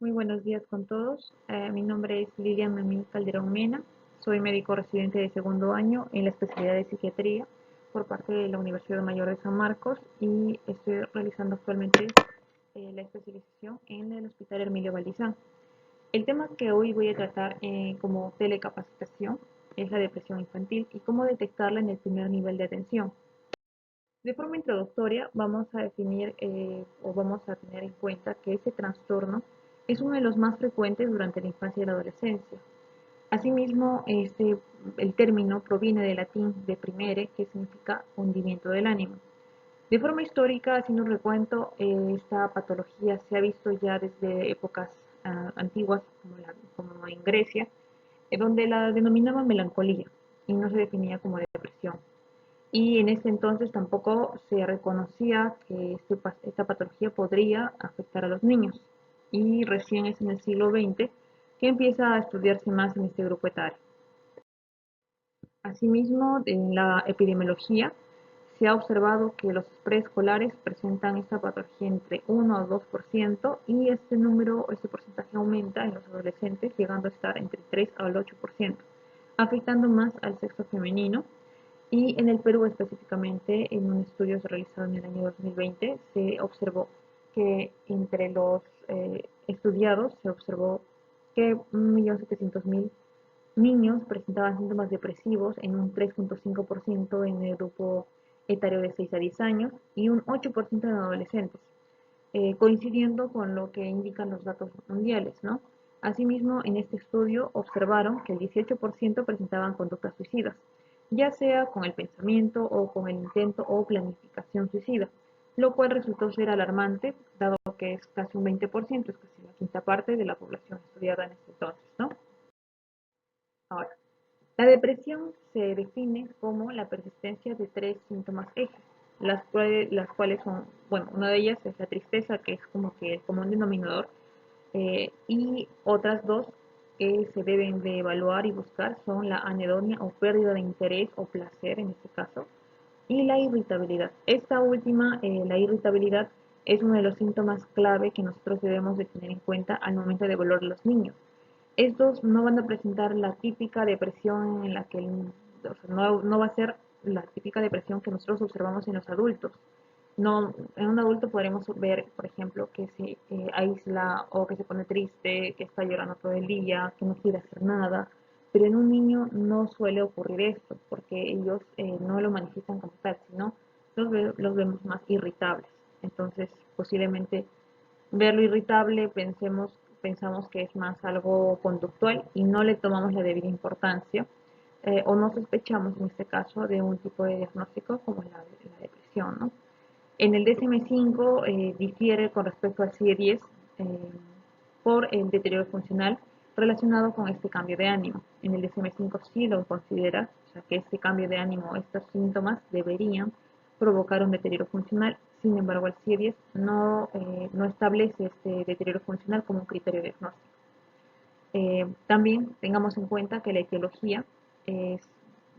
Muy buenos días con todos. Mi nombre es Lilian Memín Calderón Mena. Soy médico residente de segundo año en la especialidad de psiquiatría por parte de la Universidad Mayor de San Marcos y estoy realizando actualmente la especialización en el Hospital Hermilio Valdizán. El tema que hoy voy a tratar como telecapacitación es la depresión infantil y cómo detectarla en el primer nivel de atención. De forma introductoria, vamos a definir o vamos a tener en cuenta que este trastorno es uno de los más frecuentes durante la infancia y la adolescencia. Asimismo, el término proviene del latín deprimere, que significa hundimiento del ánimo. De forma histórica, haciendo un recuento, esta patología se ha visto ya desde épocas antiguas, como en Grecia, donde la denominaban melancolía y no se definía como depresión. Y en ese entonces tampoco se reconocía que esta patología podría afectar a los niños. Y recién es en el siglo XX que empieza a estudiarse más en este grupo etario. Asimismo, en la epidemiología se ha observado que los preescolares presentan esta patología entre 1 o 2% y este porcentaje aumenta en los adolescentes, llegando a estar entre 3 al 8%, afectando más al sexo femenino. Y en el Perú específicamente, en un estudio realizado en el año 2020, se observó que entre los estudiados se observó que 1.700.000 niños presentaban síntomas depresivos en un 3.5% en el grupo etario de 6 a 10 años y un 8% en adolescentes, coincidiendo con lo que indican los datos mundiales, ¿no? Asimismo, en este estudio observaron que el 18% presentaban conductas suicidas, ya sea con el pensamiento o con el intento o planificación suicida, lo cual resultó ser alarmante, dado que es casi un 20%, es casi la quinta parte de la población estudiada en este entonces, ¿no? Ahora, la depresión se define como la persistencia de tres síntomas ejes, las cuales son, bueno, una de ellas es la tristeza, que es como que el común denominador, y otras dos que se deben de evaluar y buscar son la anedonia o pérdida de interés o placer en este caso, y la irritabilidad. Esta última, la irritabilidad, es uno de los síntomas clave que nosotros debemos de tener en cuenta al momento de evaluar a los niños. Estos no van a presentar la típica depresión en la que o sea, no va a ser la típica depresión que nosotros observamos en los adultos. No, en un adulto podremos ver, por ejemplo, que se aísla o que se pone triste, que está llorando todo el día, que no quiere hacer nada, pero en un niño no suele ocurrir esto, porque ellos no lo manifiestan como tal, sino los vemos más irritables. Entonces, posiblemente verlo irritable pensamos que es más algo conductual y no le tomamos la debida importancia, o no sospechamos en este caso de un tipo de diagnóstico como la depresión, ¿no? En el DSM-5 difiere con respecto al CIE-10 por el deterioro funcional relacionado con este cambio de ánimo. En el DSM-5 sí lo considera, o sea que este cambio de ánimo, estos síntomas deberían provocar un deterioro funcional. Sin embargo, el CIE-10 no establece este deterioro funcional como un criterio diagnóstico. También tengamos en cuenta que la etiología es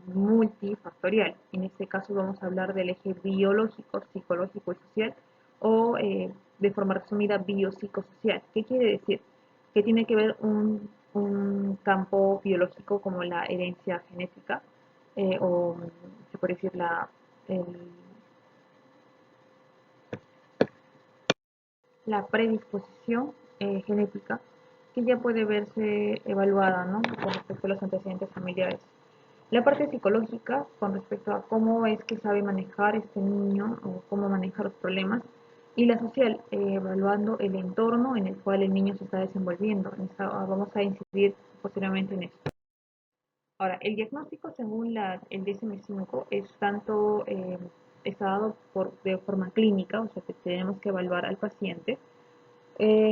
multifactorial. En este caso vamos a hablar del eje biológico, psicológico y social, o de forma resumida biopsicosocial. ¿Qué quiere decir? Que tiene que ver un campo biológico como la herencia genética, o se puede decir la predisposición genética, que ya puede verse evaluada, ¿no?, con respecto a los antecedentes familiares. La parte psicológica, con respecto a cómo es que sabe manejar este niño o cómo maneja los problemas. Y la social, evaluando el entorno en el cual el niño se está desenvolviendo. Vamos a incidir posteriormente en esto. Ahora, el diagnóstico según el DSM-5 es tanto, está dado de forma clínica, o sea que tenemos que evaluar al paciente,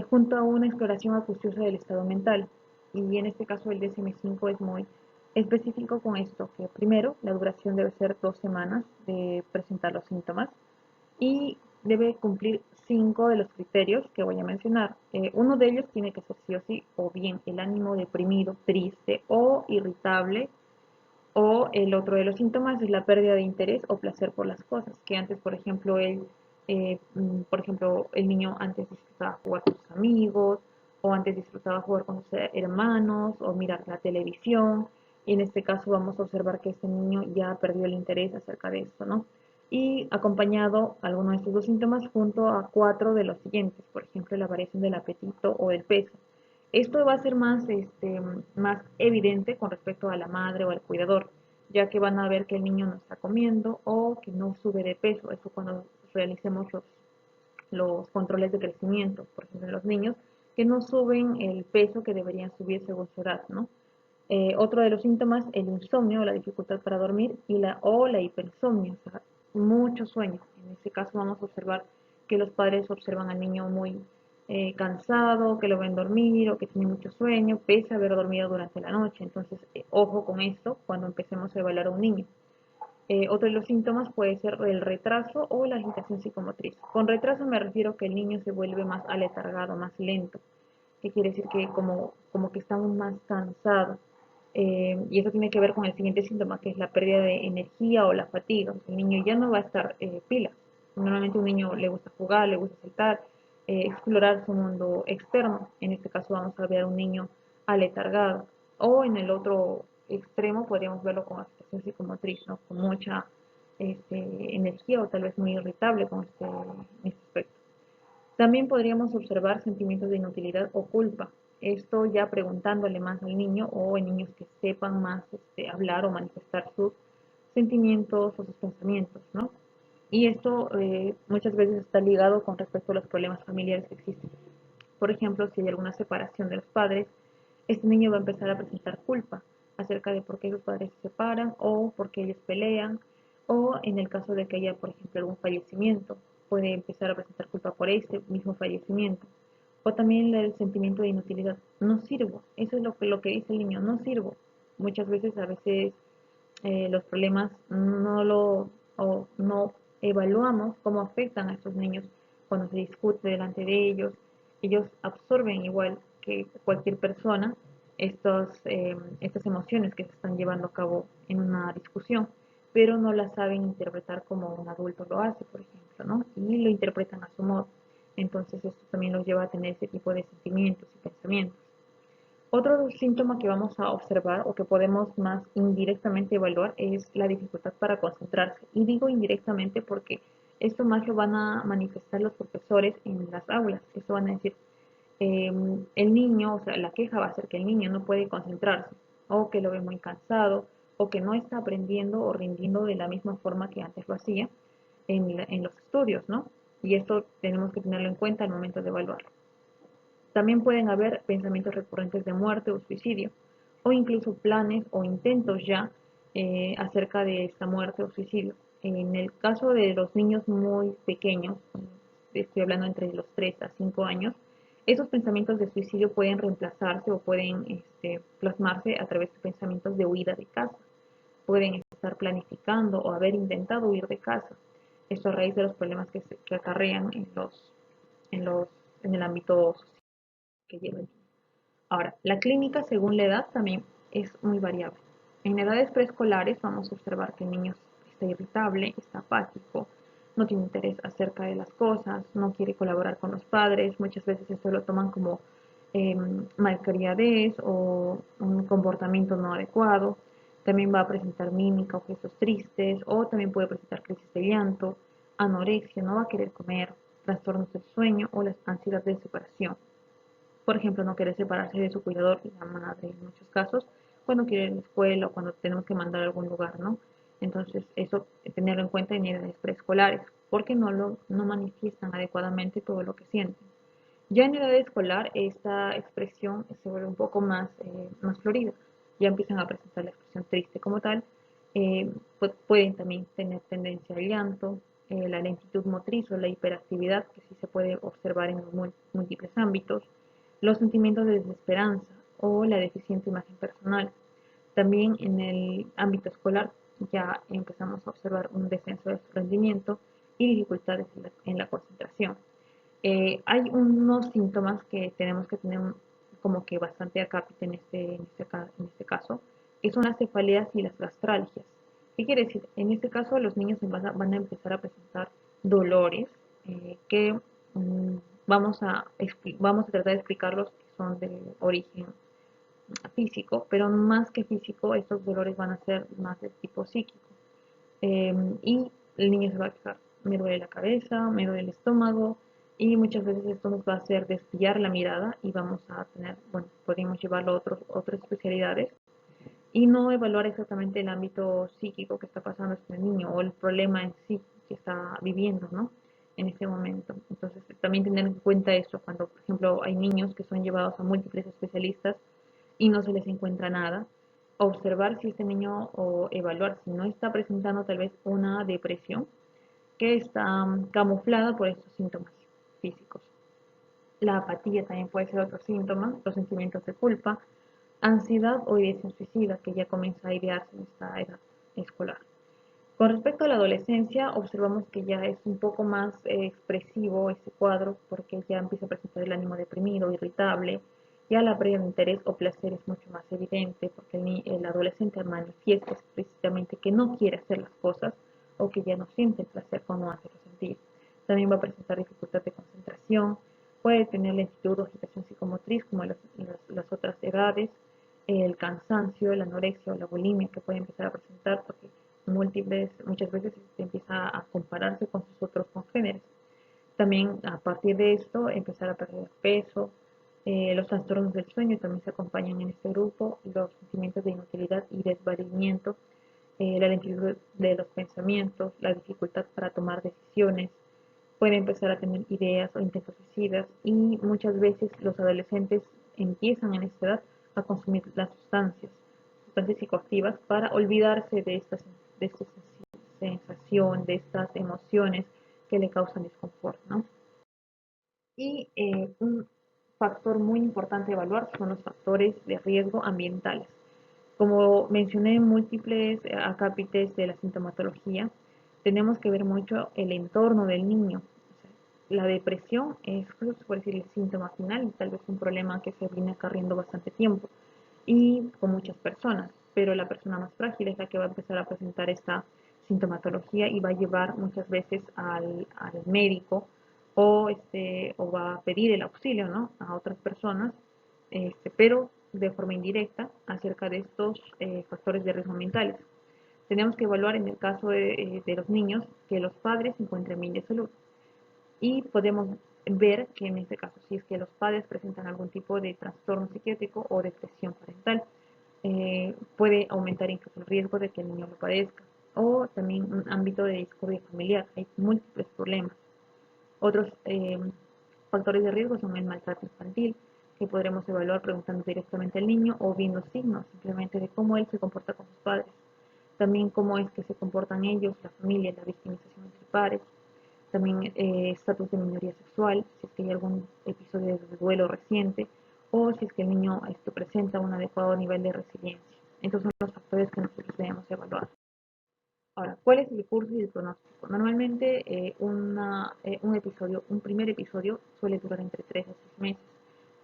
junto a una exploración acuciosa del estado mental. Y en este caso el DSM-5 es muy específico con esto, que primero la duración debe ser 2 semanas de presentar los síntomas y debe cumplir 5 de los criterios que voy a mencionar. Uno de ellos tiene que ser sí o sí, o bien el ánimo deprimido, triste o irritable, o el otro de los síntomas es la pérdida de interés o placer por las cosas, que antes, por ejemplo, el niño antes disfrutaba jugar con sus amigos, o antes disfrutaba jugar con sus hermanos o mirar la televisión. Y en este caso vamos a observar que este niño ya perdió el interés acerca de esto, ¿no? Y acompañado alguno de estos dos síntomas junto a cuatro de los siguientes, por ejemplo, la variación del apetito o del peso. Esto va a ser más evidente con respecto a la madre o al cuidador, ya que van a ver que el niño no está comiendo o que no sube de peso. Eso cuando realicemos los controles de crecimiento, por ejemplo, en los niños, que no suben el peso que deberían subir según su edad, ¿no? Otro de los síntomas, el insomnio, la dificultad para dormir o la hiperinsomnia, o sea, mucho sueño. En este caso vamos a observar que los padres observan al niño muy cansado, que lo ven dormir o que tiene mucho sueño, pese a haber dormido durante la noche. Entonces, ojo con esto cuando empecemos a evaluar a un niño. Otro de los síntomas puede ser el retraso o la agitación psicomotriz. Con retraso me refiero a que el niño se vuelve más aletargado, más lento, que quiere decir que como que está aún más cansado. Y eso tiene que ver con el siguiente síntoma, que es la pérdida de energía o la fatiga. El niño ya no va a estar pila. Normalmente un niño le gusta jugar, le gusta saltar, explorar su mundo externo. En este caso vamos a ver a un niño aletargado. O en el otro extremo podríamos verlo con agitación psicomotriz, ¿no? Con mucha energía o tal vez muy irritable con este aspecto. También podríamos observar sentimientos de inutilidad o culpa. Esto ya preguntándole más al niño o en niños que sepan más hablar o manifestar sus sentimientos o sus pensamientos, ¿no? Y esto muchas veces está ligado con respecto a los problemas familiares que existen. Por ejemplo, si hay alguna separación de los padres, este niño va a empezar a presentar culpa acerca de por qué los padres se separan o por qué ellos pelean, o en el caso de que haya, por ejemplo, algún fallecimiento, puede empezar a presentar culpa por este mismo fallecimiento. O también el sentimiento de inutilidad. No sirvo. Eso es lo que dice el niño. No sirvo. Muchas veces, a veces, los problemas no evaluamos cómo afectan a estos niños cuando se discute delante de ellos. Ellos absorben igual que cualquier persona estas emociones que se están llevando a cabo en una discusión, pero no las saben interpretar como un adulto lo hace, por ejemplo, ¿no? Y lo interpretan a su modo. Entonces esto también los lleva a tener ese tipo de sentimientos y pensamientos. Otro síntoma que vamos a observar o que podemos más indirectamente evaluar es la dificultad para concentrarse. Y digo indirectamente porque esto más lo van a manifestar los profesores en las aulas. Esto van a decir, el niño, o sea, la queja va a ser que el niño no puede concentrarse o que lo ve muy cansado o que no está aprendiendo o rindiendo de la misma forma que antes lo hacía en los estudios, ¿no? Y esto tenemos que tenerlo en cuenta al momento de evaluarlo. También pueden haber pensamientos recurrentes de muerte o suicidio, o incluso planes o intentos ya acerca de esta muerte o suicidio. En el caso de los niños muy pequeños, estoy hablando entre los 3 a 5 años, esos pensamientos de suicidio pueden reemplazarse o pueden plasmarse a través de pensamientos de huida de casa. Pueden estar planificando o haber intentado huir de casa. Esto a raíz de los problemas que acarrean en, los, en el ámbito social que lleva el niño. Ahora, la clínica según la edad también es muy variable. En edades preescolares vamos a observar que el niño está irritable, está apático, no tiene interés acerca de las cosas, no quiere colaborar con los padres, muchas veces esto lo toman como malcriadez o un comportamiento no adecuado. También va a presentar mímica o gestos tristes, o también puede presentar crisis de llanto, anorexia, no va a querer comer, trastornos del sueño o la ansiedad de separación. Por ejemplo, no querer separarse de su cuidador, la madre en muchos casos, cuando quiere ir a la escuela o cuando tenemos que mandar a algún lugar, ¿no? Entonces, eso tenerlo en cuenta en edades preescolares, porque no manifiestan adecuadamente todo lo que sienten. Ya en edad escolar, esta expresión se vuelve un poco más florida. Ya empiezan a presentar la expresión triste como tal. Pueden también tener tendencia al llanto, la lentitud motriz o la hiperactividad, que sí se puede observar en múltiples ámbitos, los sentimientos de desesperanza o la deficiente imagen personal. También en el ámbito escolar ya empezamos a observar un descenso de su rendimiento y dificultades en la concentración. Hay unos síntomas que tenemos que tener como que bastante acápite en este caso, que son las cefaleas y las gastralgias. ¿Qué quiere decir? En este caso los niños van a empezar a presentar dolores que vamos a tratar de explicarlos que son de origen físico, pero más que físico, estos dolores van a ser más de tipo psíquico. Y el niño se va a quejar, me duele la cabeza, me duele el estómago, y muchas veces esto nos va a hacer desviar la mirada y vamos a tener, bueno, podemos llevarlo a otras especialidades y no evaluar exactamente el ámbito psíquico que está pasando este niño o el problema en sí que está viviendo, ¿no? En este momento. Entonces, también tener en cuenta eso cuando, por ejemplo, hay niños que son llevados a múltiples especialistas y no se les encuentra nada, observar si este niño o evaluar si no está presentando tal vez una depresión que está camuflada por estos síntomas físicos. La apatía también puede ser otro síntoma, los sentimientos de culpa, ansiedad o ideación suicida que ya comienza a idearse en esta edad escolar. Con respecto a la adolescencia, observamos que ya es un poco más expresivo este cuadro porque ya empieza a presentar el ánimo deprimido, irritable, ya la pérdida de interés o placer es mucho más evidente porque el adolescente manifiesta explícitamente que no quiere hacer las cosas o que ya no siente el placer cuando hace lo sentir. También va a presentar dificultad de concentración, puede tener lentitud o agitación psicomotriz como las otras edades, el cansancio, la anorexia o la bulimia que puede empezar a presentar porque muchas veces empieza a compararse con sus otros congéneres. También a partir de esto empezar a perder peso, los trastornos del sueño también se acompañan en este grupo, los sentimientos de inutilidad y desvalimiento, la lentitud de los pensamientos, la dificultad para tomar decisiones, puede empezar a tener ideas o intentos suicidas y muchas veces los adolescentes empiezan en esta edad a consumir las sustancias psicoactivas para olvidarse de esta sensación, de estas emociones que le causan desconfort, ¿no? Y un factor muy importante a evaluar son los factores de riesgo ambientales. Como mencioné en múltiples acápites de la sintomatología, tenemos que ver mucho el entorno del niño. O sea, la depresión es, por decir, el síntoma final y tal vez un problema que se viene acarreando bastante tiempo y con muchas personas, pero la persona más frágil es la que va a empezar a presentar esta sintomatología y va a llevar muchas veces al médico o va a pedir el auxilio, ¿no? A otras personas, pero de forma indirecta acerca de estos factores de riesgo ambientales. Tenemos que evaluar en el caso de los niños que los padres se encuentren bien de salud y podemos ver que en este caso, si es que los padres presentan algún tipo de trastorno psiquiátrico o depresión parental, puede aumentar incluso el riesgo de que el niño lo padezca. O también un ámbito de discordia familiar, hay múltiples problemas. Otros factores de riesgo son el maltrato infantil, que podremos evaluar preguntando directamente al niño o viendo signos simplemente de cómo él se comporta con sus padres. También cómo es que se comportan ellos, la familia, la victimización entre pares. También estatus de minoría sexual, si es que hay algún episodio de duelo reciente o si es que el niño presenta un adecuado nivel de resiliencia. Estos son los factores que nosotros debemos evaluar. Ahora, ¿cuál es el curso y el pronóstico? Normalmente un primer episodio suele durar entre 3 a 6 meses,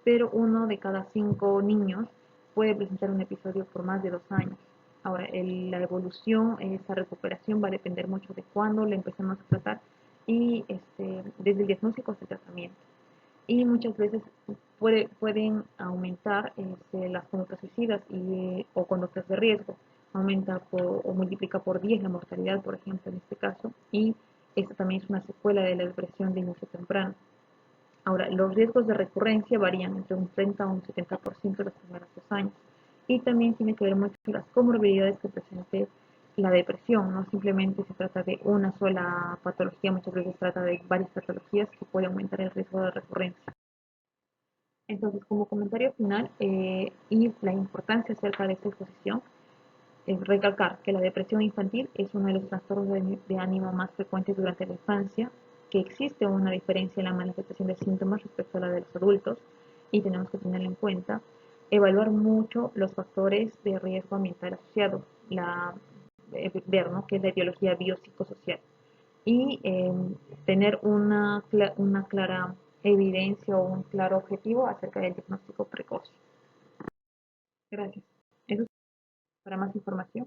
pero uno de cada 5 niños puede presentar un episodio por más de 2 años. Ahora, la evolución, esa recuperación va a depender mucho de cuándo lo empecemos a tratar y desde el diagnóstico hasta el tratamiento. Y muchas veces pueden aumentar las conductas suicidas o conductas de riesgo. Aumenta o multiplica por 10 la mortalidad, por ejemplo, en este caso, y esta también es una secuela de la depresión de inicio temprano. Ahora, los riesgos de recurrencia varían entre un 30 a un 70% los primeros 2 años. Y también tiene que ver mucho con las comorbilidades que presente la depresión. No simplemente se trata de una sola patología, muchas veces se trata de varias patologías que pueden aumentar el riesgo de recurrencia. Entonces, como comentario final y la importancia acerca de esta exposición, es recalcar que la depresión infantil es uno de los trastornos de ánimo más frecuentes durante la infancia, que existe una diferencia en la manifestación de síntomas respecto a la de los adultos y tenemos que tenerlo en cuenta. Evaluar mucho los factores de riesgo ambiental asociados, ver, ¿no?, qué es la etiología biopsicosocial y tener una clara evidencia o un claro objetivo acerca del diagnóstico precoz. Gracias. Eso es para más información.